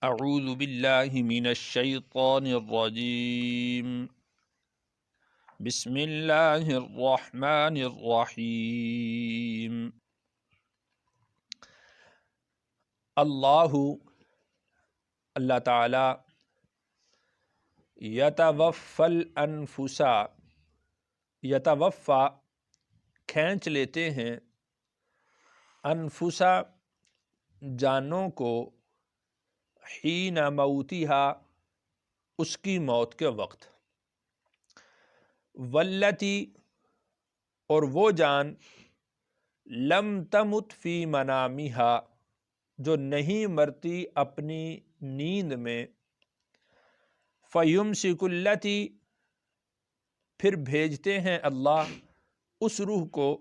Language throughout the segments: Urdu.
اعوذ باللہ من الشیطان الرجیم بسم اللہ الرحمن الرحیم اللہ تعالی یتوفی الانفس یتوفی کھینچ لیتے ہیں انفسا جانوں کو حین موتہا اس کی موت کے وقت والتی اور وہ جان لم تمت فی منامہا جو نہیں مرتی اپنی نیند میں فیمسک التی پھر بھیجتے ہیں اللہ اس روح کو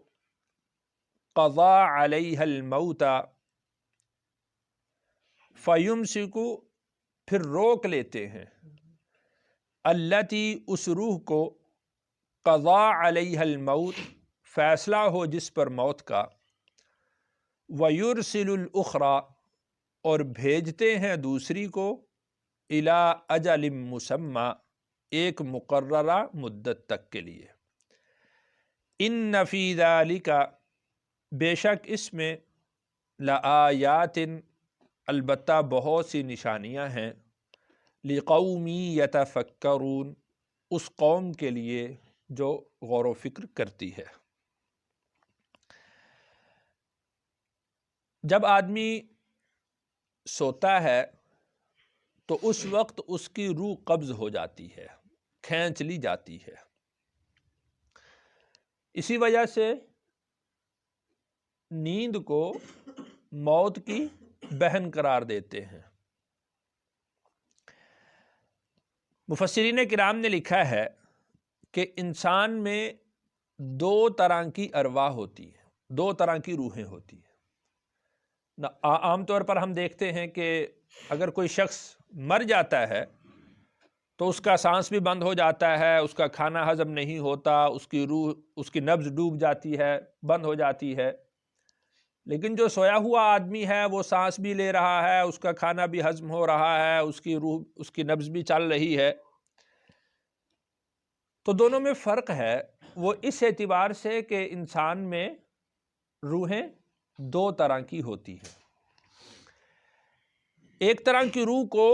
قضا علیہ الموت فیمسکو پھر روک لیتے ہیں التی اس روح کو قضا علیہ الموت فیصلہ ہو جس پر موت کا ویرسل الاخری اور بھیجتے ہیں دوسری کو الی اجل مسمی ایک مقررہ مدت تک کے لیے ان فی ذلک بے شک اس میں لآیات البتہ بہت سی نشانیاں ہیں لقوم یتفکرون اس قوم کے لیے جو غور و فکر کرتی ہے۔ جب آدمی سوتا ہے تو اس وقت اس کی روح قبض ہو جاتی ہے، کھینچ لی جاتی ہے۔ اسی وجہ سے نیند کو موت کی بہن قرار دیتے ہیں۔ مفسرین کرام نے لکھا ہے کہ انسان میں دو طرح کی ارواح ہوتی ہیں، دو طرح کی روحیں ہوتی ہیں۔ عام طور پر ہم دیکھتے ہیں کہ اگر کوئی شخص مر جاتا ہے تو اس کا سانس بھی بند ہو جاتا ہے، اس کا کھانا ہضم نہیں ہوتا، اس کی روح، اس کی نبض ڈوب جاتی ہے، بند ہو جاتی ہے۔ لیکن جو سویا ہوا آدمی ہے وہ سانس بھی لے رہا ہے، اس کا کھانا بھی ہضم ہو رہا ہے، اس کی روح، اس کی نبض بھی چل رہی ہے۔ تو دونوں میں فرق ہے، وہ اس اعتبار سے کہ انسان میں روحیں دو طرح کی ہوتی ہیں۔ ایک طرح کی روح کو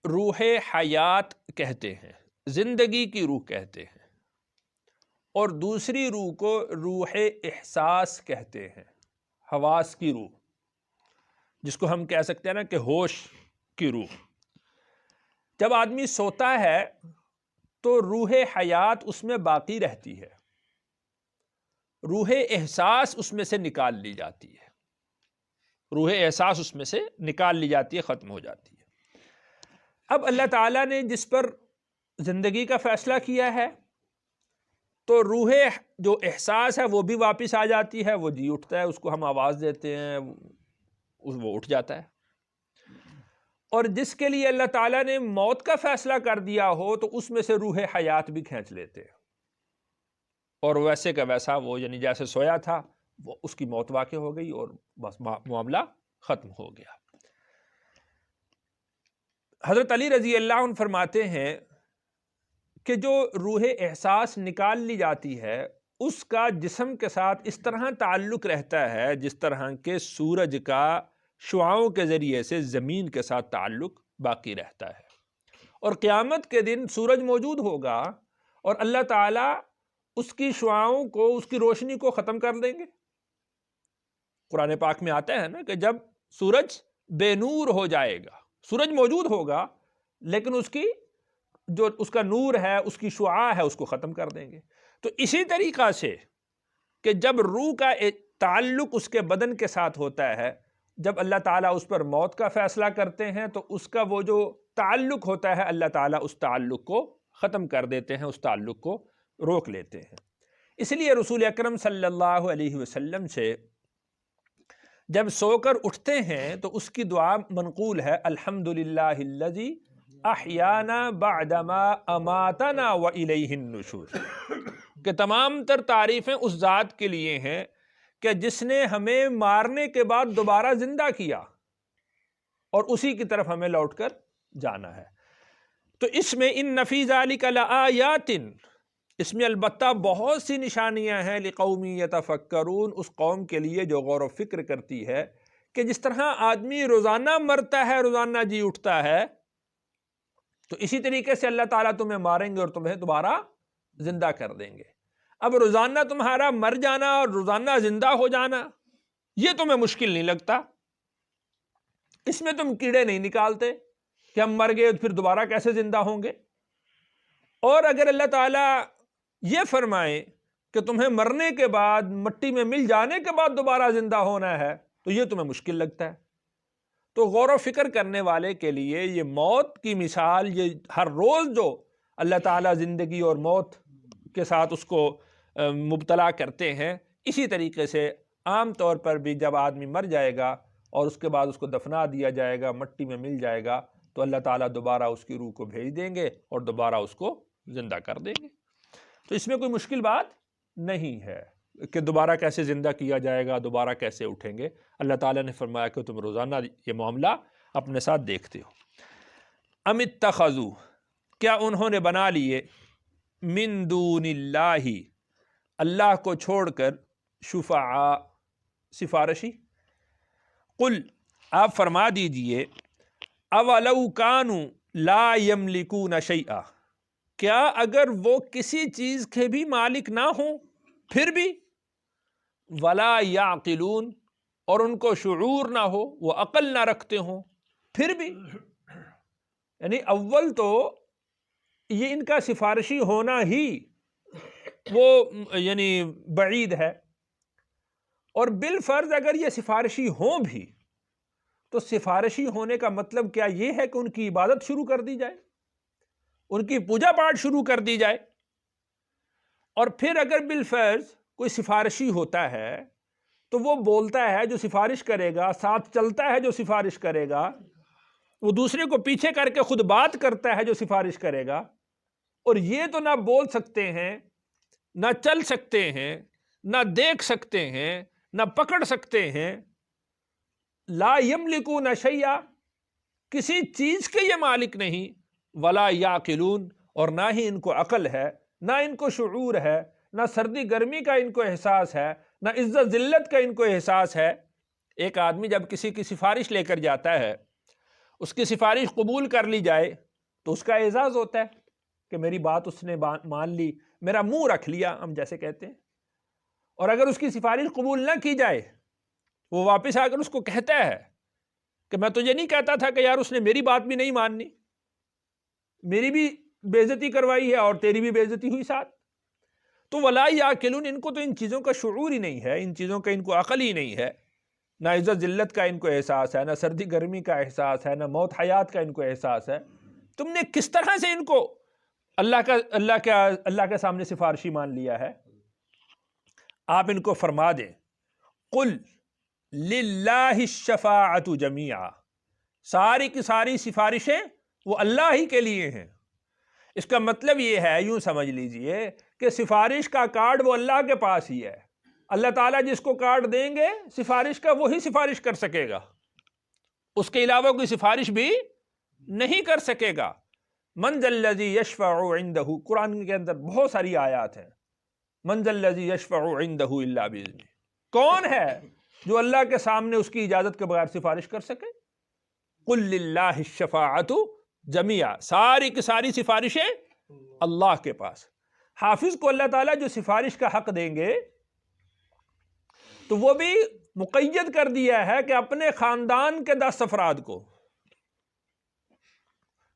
روح حیات کہتے ہیں، زندگی کی روح کہتے ہیں، اور دوسری روح کو روح احساس کہتے ہیں، حواس کی روح، جس کو ہم کہہ سکتے ہیں نا کہ ہوش کی روح۔ جب آدمی سوتا ہے تو روح حیات اس میں باقی رہتی ہے، روح احساس اس میں سے نکال لی جاتی ہے، روح احساس اس میں سے نکال لی جاتی ہے، ختم ہو جاتی ہے۔ اب اللہ تعالیٰ نے جس پر زندگی کا فیصلہ کیا ہے تو روح جو احساس ہے وہ بھی واپس آ جاتی ہے، وہ جی اٹھتا ہے، اس کو ہم آواز دیتے ہیں، وہ اٹھ جاتا ہے۔ اور جس کے لیے اللہ تعالیٰ نے موت کا فیصلہ کر دیا ہو تو اس میں سے روح حیات بھی کھینچ لیتے ہیں، اور ویسے کا ویسا وہ، یعنی جیسے سویا تھا وہ، اس کی موت واقع ہو گئی اور بس معاملہ ختم ہو گیا۔ حضرت علی رضی اللہ عنہ فرماتے ہیں کہ جو روح احساس نکال لی جاتی ہے اس کا جسم کے ساتھ اس طرح تعلق رہتا ہے جس طرح کہ سورج کا شعاؤں کے ذریعے سے زمین کے ساتھ تعلق باقی رہتا ہے، اور قیامت کے دن سورج موجود ہوگا اور اللہ تعالیٰ اس کی شعاؤں کو، اس کی روشنی کو ختم کر دیں گے۔ قرآن پاک میں آتا ہے نا کہ جب سورج بے نور ہو جائے گا، سورج موجود ہوگا لیکن اس کی جو اس کا نور ہے، اس کی شعاع ہے، اس کو ختم کر دیں گے۔ تو اسی طریقہ سے کہ جب روح کا تعلق اس کے بدن کے ساتھ ہوتا ہے، جب اللہ تعالیٰ اس پر موت کا فیصلہ کرتے ہیں تو اس کا وہ جو تعلق ہوتا ہے اللہ تعالیٰ اس تعلق کو ختم کر دیتے ہیں، اس تعلق کو روک لیتے ہیں۔ اس لیے رسول اکرم صلی اللہ علیہ وسلم سے جب سو کر اٹھتے ہیں تو اس کی دعا منقول ہے، الحمدللہ الذی احیانا بعدما اماتنا والیہ النشور، کہ تمام تر تعریفیں اس ذات کے لیے ہیں کہ جس نے ہمیں مارنے کے بعد دوبارہ زندہ کیا اور اسی کی طرف ہمیں لوٹ کر جانا ہے۔ تو اس میں ان فی ذالک لآیات، اس میں البتہ بہت سی نشانیاں ہیں لقوم یتفکرون، اس قوم کے لیے جو غور و فکر کرتی ہے کہ جس طرح آدمی روزانہ مرتا ہے، روزانہ جی اٹھتا ہے، تو اسی طریقے سے اللہ تعالیٰ تمہیں ماریں گے اور تمہیں دوبارہ زندہ کر دیں گے۔ اب روزانہ تمہارا مر جانا اور روزانہ زندہ ہو جانا یہ تمہیں مشکل نہیں لگتا، اس میں تم کیڑے نہیں نکالتے کہ ہم مر گئے پھر دوبارہ کیسے زندہ ہوں گے۔ اور اگر اللہ تعالیٰ یہ فرمائے کہ تمہیں مرنے کے بعد، مٹی میں مل جانے کے بعد دوبارہ زندہ ہونا ہے تو یہ تمہیں مشکل لگتا ہے۔ تو غور و فکر کرنے والے کے لیے یہ موت کی مثال، یہ ہر روز جو اللہ تعالیٰ زندگی اور موت کے ساتھ اس کو مبتلا کرتے ہیں، اسی طریقے سے عام طور پر بھی جب آدمی مر جائے گا اور اس کے بعد اس کو دفنا دیا جائے گا، مٹی میں مل جائے گا، تو اللہ تعالیٰ دوبارہ اس کی روح کو بھیج دیں گے اور دوبارہ اس کو زندہ کر دیں گے۔ تو اس میں کوئی مشکل بات نہیں ہے کہ دوبارہ کیسے زندہ کیا جائے گا، دوبارہ کیسے اٹھیں گے۔ اللہ تعالیٰ نے فرمایا کہ تم روزانہ یہ معاملہ اپنے ساتھ دیکھتے ہو۔ ام اتخذوا، کیا انہوں نے بنا لیے، من دون اللہ، اللہ کو چھوڑ کر، شفعاء، سفارشی۔ قل، آپ فرما دیجئے، اولو کانوا لا یملکون شیئا، کیا اگر وہ کسی چیز کے بھی مالک نہ ہوں پھر بھی، ولا یعقلون، اور ان کو شعور نہ ہو، وہ عقل نہ رکھتے ہوں پھر بھی، یعنی اول تو یہ ان کا سفارشی ہونا ہی وہ یعنی بعید ہے، اور بالفرض اگر یہ سفارشی ہوں بھی تو سفارشی ہونے کا مطلب کیا یہ ہے کہ ان کی عبادت شروع کر دی جائے، ان کی پوجا پاٹ شروع کر دی جائے؟ اور پھر اگر بالفرض کوئی سفارشی ہوتا ہے تو وہ بولتا ہے جو سفارش کرے گا، ساتھ چلتا ہے جو سفارش کرے گا، وہ دوسرے کو پیچھے کر کے خود بات کرتا ہے جو سفارش کرے گا، اور یہ تو نہ بول سکتے ہیں، نہ چل سکتے ہیں، نہ دیکھ سکتے ہیں، نہ پکڑ سکتے ہیں، لا یملکون شیئا، کسی چیز کے یہ مالک نہیں، ولا یعقلون، اور نہ ہی ان کو عقل ہے، نہ ان کو شعور ہے، نہ سردی گرمی کا ان کو احساس ہے، نہ عزت ذلت کا ان کو احساس ہے۔ ایک آدمی جب کسی کی سفارش لے کر جاتا ہے، اس کی سفارش قبول کر لی جائے تو اس کا اعزاز ہوتا ہے کہ میری بات اس نے مان لی، میرا منہ رکھ لیا، ہم جیسے کہتے ہیں۔ اور اگر اس کی سفارش قبول نہ کی جائے، وہ واپس آ کر اس کو کہتا ہے کہ میں تجھے نہیں کہتا تھا کہ یار اس نے میری بات بھی نہیں ماننی، میری بھی بے عزتی کروائی ہے اور تیری بھی بے عزتی ہوئی ساتھ۔ تو ولا یعقلون، ان کو تو ان چیزوں کا شعور ہی نہیں ہے، ان چیزوں کا ان کو عقل ہی نہیں ہے، نہ عزت ذلت کا ان کو احساس ہے، نہ سردی گرمی کا احساس ہے، نہ موت حیات کا ان کو احساس ہے۔ تم نے کس طرح سے ان کو اللہ کے سامنے سفارشی مان لیا ہے؟ آپ ان کو فرما دیں، قل للہ الشفاعۃ جمیعا، ساری کی ساری سفارشیں وہ اللہ ہی کے لیے ہیں۔ اس کا مطلب یہ ہے، یوں سمجھ لیجئے کہ سفارش کا کارڈ وہ اللہ کے پاس ہی ہے، اللہ تعالیٰ جس کو کارڈ دیں گے سفارش کا وہی سفارش کر سکے گا، اس کے علاوہ کوئی سفارش بھی نہیں کر سکے گا۔ من ذا الذی یشفع عندہ، قرآن کے اندر بہت ساری آیات ہیں، من ذا الذی یشفع عندہ الا باذنہ، کون ہے جو اللہ کے سامنے اس کی اجازت کے بغیر سفارش کر سکے؟ قل للہ الشفاعۃ جمیعا، ساری کی ساری سفارشیں اللہ کے پاس۔ حافظ کو اللہ تعالیٰ جو سفارش کا حق دیں گے تو وہ بھی مقید کر دیا ہے کہ اپنے خاندان کے 10 افراد کو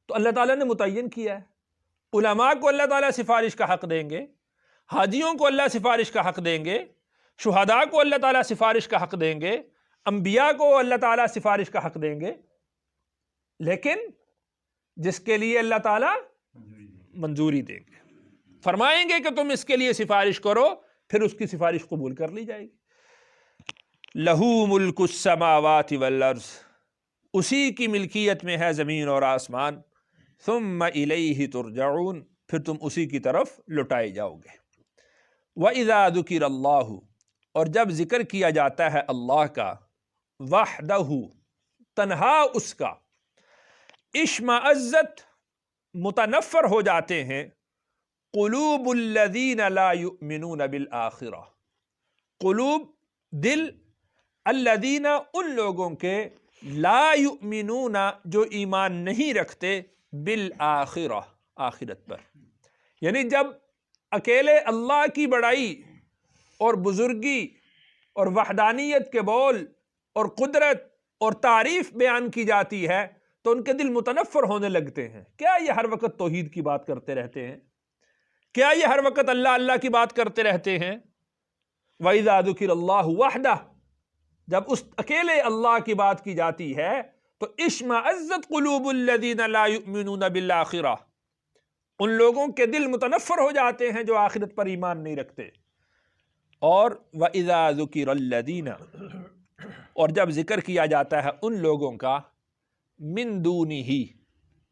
تو اللہ تعالیٰ نے متعین کیا ہے۔ علماء کو اللہ تعالیٰ سفارش کا حق دیں گے، حاجیوں کو اللہ سفارش کا حق دیں گے، شہداء کو اللہ تعالیٰ سفارش کا حق دیں گے، انبیاء کو اللہ تعالیٰ سفارش کا حق دیں گے، لیکن جس کے لیے اللہ تعالیٰ منظوری دیں گے، فرمائیں گے کہ تم اس کے لیے سفارش کرو، پھر اس کی سفارش قبول کر لی جائے گی۔ لہو ملک السماوات والارض، اسی کی ملکیت میں ہے زمین اور آسمان، ثم الیہ ترجعون، پھر تم اسی کی طرف لٹائے جاؤ گے۔ وَإِذَا ذُكِرَ اللَّهُ، اور جب ذکر کیا جاتا ہے اللہ کا، وحدہ، تنہا اس کا اشمئزت متنفر ہو جاتے ہیں قلوب الذین لا یؤمنون بالآخرہ، قلوب دل، الذین ان لوگوں کے، لا یؤمنون جو ایمان نہیں رکھتے، بالآخرہ آخرت پر. یعنی جب اکیلے اللہ کی بڑائی اور بزرگی اور وحدانیت کے بول اور قدرت اور تعریف بیان کی جاتی ہے تو ان کے دل متنفر ہونے لگتے ہیں. کیا یہ ہر وقت توحید کی بات کرتے رہتے ہیں؟ کیا یہ ہر وقت اللہ اللہ کی بات کرتے رہتے ہیں؟ وَإِذَا ذُكِرَ اللَّهُ وَحْدَهُ، جب اس اکیلے اللہ کی بات کی جاتی ہے تو اشمئزت قلوب الذین لا یؤمنون بالآخرہ، ان لوگوں کے دل متنفر ہو جاتے ہیں جو آخرت پر ایمان نہیں رکھتے. اور وَإِذَا ذُكِرَ الَّذِينَ، اور جب ذکر کیا جاتا ہے ان لوگوں کا، من دونہ،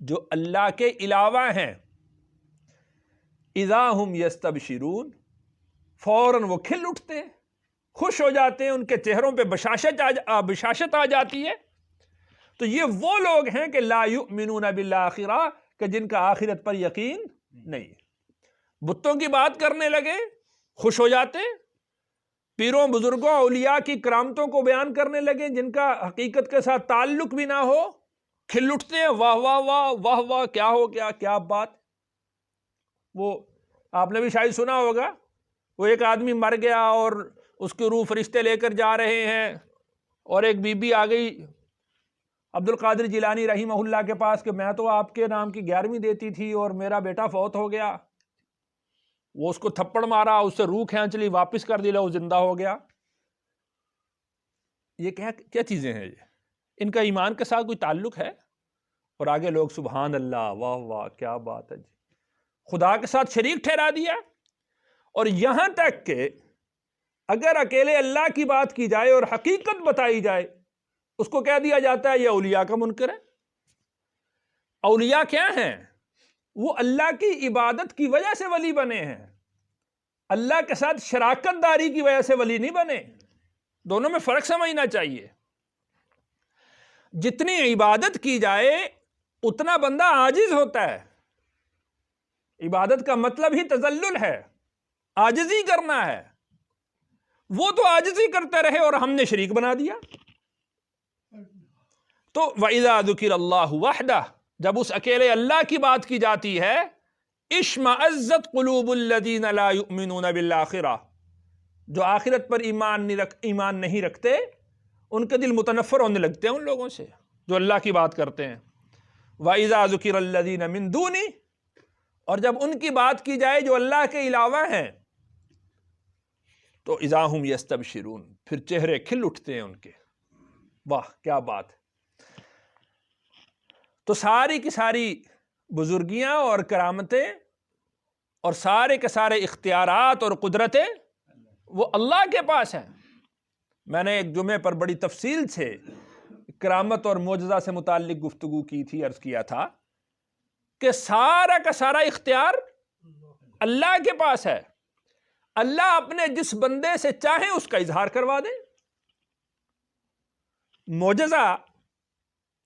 جو اللہ کے علاوہ ہیں، اذا ہم یستبشرون، فوراً وہ کھل اٹھتے ہیں، خوش ہو جاتے ہیں، ان کے چہروں پہ بشاشت آ جاتی ہے. تو یہ وہ لوگ ہیں کہ لا یؤمنون بالآخرہ، کہ جن کا آخرت پر یقین نہیں. بتوں کی بات کرنے لگے خوش ہو جاتے، پیروں بزرگوں اولیاء کی کرامتوں کو بیان کرنے لگے جن کا حقیقت کے ساتھ تعلق بھی نہ ہو، کھل اٹھتے ہیں، واہ واہ واہ واہ واہ، کیا ہو گیا، کیا بات. وہ آپ نے بھی شاید سنا ہوگا، وہ ایک آدمی مر گیا اور اس کی روح فرشتے لے کر جا رہے ہیں، اور ایک بی بی آ گئی عبد القادر جیلانی رحمہ اللہ کے پاس کہ میں تو آپ کے نام کی 11ویں دیتی تھی اور میرا بیٹا فوت ہو گیا. وہ اس کو تھپڑ مارا، اس سے روح کھینچ لی، واپس کر دی، وہ زندہ ہو گیا. یہ کیا چیزیں ہیں؟ یہ ان کا ایمان کے ساتھ کوئی تعلق ہے؟ اور آگے لوگ سبحان اللہ، واہ واہ، کیا بات ہے جی، خدا کے ساتھ شریک ٹھہرا دیا. اور یہاں تک کہ اگر اکیلے اللہ کی بات کی جائے اور حقیقت بتائی جائے، اس کو کہہ دیا جاتا ہے یہ اولیاء کا منکر ہے. اولیاء کیا ہیں؟ وہ اللہ کی عبادت کی وجہ سے ولی بنے ہیں، اللہ کے ساتھ شراکت داری کی وجہ سے ولی نہیں بنے. دونوں میں فرق سمجھنا چاہیے. جتنی عبادت کی جائے اتنا بندہ عاجز ہوتا ہے. عبادت کا مطلب ہی تذلل ہے، عاجزی کرنا ہے. وہ تو عاجزی کرتے رہے اور ہم نے شریک بنا دیا. تو وَإِذَا ذُكِرَ اللَّهُ وَحْدَهُ، جب اس اکیلے اللہ کی بات کی جاتی ہے، اشمئزت قلوب الذین لا یؤمنون بالآخرہ، جو آخرت پر ایمان نہیں رکھتے، ان کے دل متنفر ہونے لگتے ہیں ان لوگوں سے جو اللہ کی بات کرتے ہیں. وَإِذَا ذُكِرَ الَّذِينَ مِن دُونِهِ، اور جب ان کی بات کی جائے جو اللہ کے علاوہ ہیں، تو اذا ہم یستبشرون، پھر چہرے کھل اٹھتے ہیں ان کے. واہ کیا بات. تو ساری کی ساری بزرگیاں اور کرامتیں اور سارے کے سارے اختیارات اور قدرتیں وہ اللہ کے پاس ہیں. میں نے ایک جمعے پر بڑی تفصیل سے کرامت اور معجزہ سے متعلق گفتگو کی تھی، عرض کیا تھا کہ سارا کا سارا اختیار اللہ کے پاس ہے. اللہ اپنے جس بندے سے چاہے اس کا اظہار کروا دے. معجزہ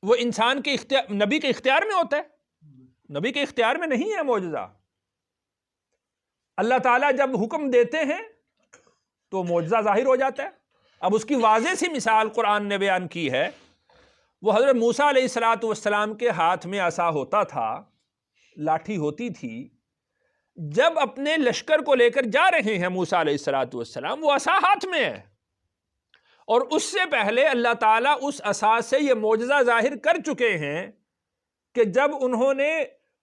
وہ انسان کے اختیار، نبی کے اختیار میں ہوتا ہے، نبی کے اختیار میں نہیں ہے معجزہ. اللہ تعالیٰ جب حکم دیتے ہیں تو معجزہ ظاہر ہو جاتا ہے. اب اس کی واضح سی مثال قرآن نے بیان کی ہے. وہ حضرت موسیٰ علیہ السلام کے ہاتھ میں عصا ہوتا تھا، لاٹھی ہوتی تھی. جب اپنے لشکر کو لے کر جا رہے ہیں موسیٰ علیہ السلام، وہ عصا ہاتھ میں ہے. اور اس سے پہلے اللہ تعالیٰ اس عصا سے یہ معجزہ ظاہر کر چکے ہیں کہ جب انہوں نے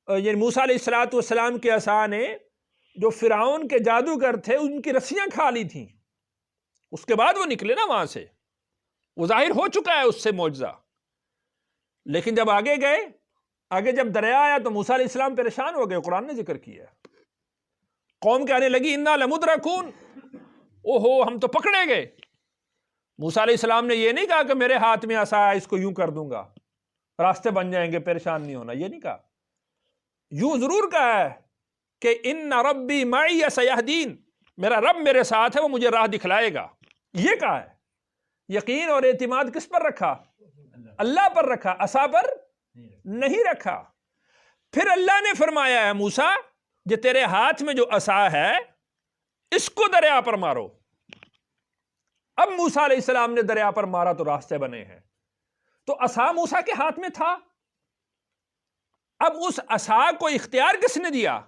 یہ موسیٰ علیہ السلام کے عصا نے جو فرعون کے جادوگر تھے ان کی رسیاں کھا لی تھیں، اس کے بعد وہ نکلے نا وہاں سے، وہ ظاہر ہو چکا ہے اس سے معجزہ. لیکن جب آگے گئے، آگے جب دریا آیا تو موسیٰ علیہ السلام پریشان ہو گئے. قرآن نے ذکر کیا، قوم کہنے لگی انا لمدرکون، اوہو ہم تو پکڑے گئے. موسیٰ علیہ السلام نے یہ نہیں کہا کہ میرے ہاتھ میں عصا ہے اس کو یوں کر دوں گا راستے بن جائیں گے، پریشان نہیں ہونا. یہ نہیں کہا. یوں ضرور کہا ہے کہ ان ربی معی سیہدین، میرا رب میرے ساتھ ہے، وہ مجھے راہ دکھلائے گا. یہ کہا ہے. یقین اور اعتماد کس پر رکھا؟ اللہ پر رکھا، عصا پر نہیں رکھا۔ پھر اللہ نے فرمایا ہے موسیٰ جو تیرے ہاتھ میں جو عصا ہے اس کو دریا پر مارو۔ اب موسیٰ علیہ السلام نے دریا پر مارا تو راستے بنے ہیں۔ تو عصا موسیٰ کے ہاتھ میں تھا، اب اس عصا کو اختیار کس نے دیا؟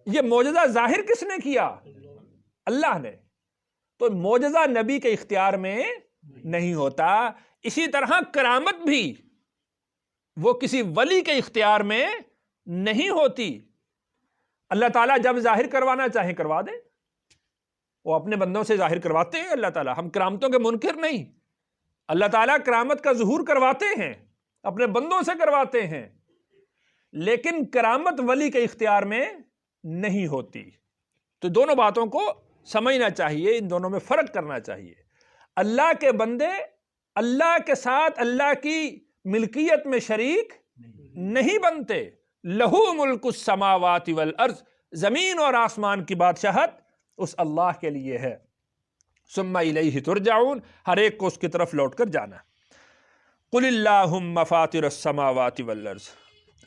یہ معجزہ ظاہر کس نے کیا؟ اللہ نے۔ تو معجزہ نبی کے اختیار میں نہیں ہوتا، اسی طرح کرامت بھی وہ کسی ولی کے اختیار میں نہیں ہوتی۔ اللہ تعالیٰ جب ظاہر کروانا چاہیں کروا دیں، وہ اپنے بندوں سے ظاہر کرواتے ہیں۔ اللہ تعالیٰ، ہم کرامتوں کے منکر نہیں، اللہ تعالیٰ کرامت کا ظہور کرواتے ہیں، اپنے بندوں سے کرواتے ہیں، لیکن کرامت ولی کے اختیار میں نہیں ہوتی۔ تو دونوں باتوں کو سمجھنا چاہیے، ان دونوں میں فرق کرنا چاہیے۔ اللہ کے بندے اللہ کے ساتھ اللہ کی ملکیت میں شریک نہیں بنتے۔ لہو ملک السماوات والارض، زمین اور آسمان کی بادشاہت اس اللہ کے لیے ہے۔ ثم الیہ ترجعون، ہر ایک کو اس کی طرف لوٹ کر جانا۔ قل اللہم فاطر السماوات والارض،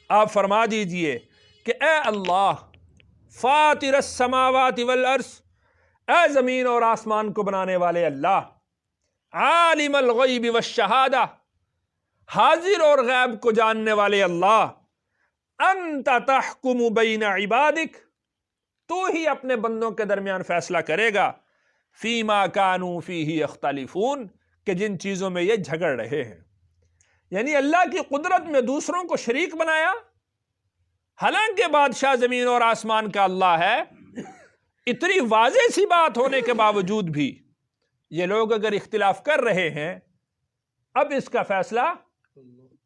آپ فرما دیجئے کہ اے اللہ فاطر السماوات والارض، اے زمین اور آسمان کو بنانے والے اللہ، عالم الغیب والشہادہ، حاضر اور غیب کو جاننے والے اللہ، انت تحکم بین عبادک، تو ہی اپنے بندوں کے درمیان فیصلہ کرے گا، فیما کانوا فیہ یختلفون، کہ جن چیزوں میں یہ جھگڑ رہے ہیں۔ یعنی اللہ کی قدرت میں دوسروں کو شریک بنایا، حالانکہ بادشاہ زمین اور آسمان کا اللہ ہے۔ اتنی واضح سی بات ہونے کے باوجود بھی یہ لوگ اگر اختلاف کر رہے ہیں، اب اس کا فیصلہ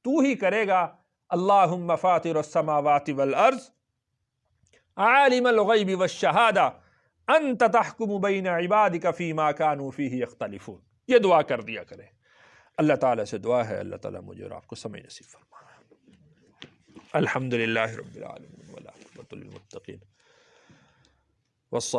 تو ہی کرے گا۔ اللہم فاطر السماوات والارض، عالم الغیب والشہادہ، انت تحکم بین عبادک فیما کانوا فیہ یختلفون۔ یہ دعا کر دیا کریں۔ اللہ تعالیٰ سے دعا ہے اللہ تعالیٰ مجھے اور آپ کو سمجھ نصیب فرمائے۔ الحمدللہ رب العالمین والعاقبۃ للمتقین۔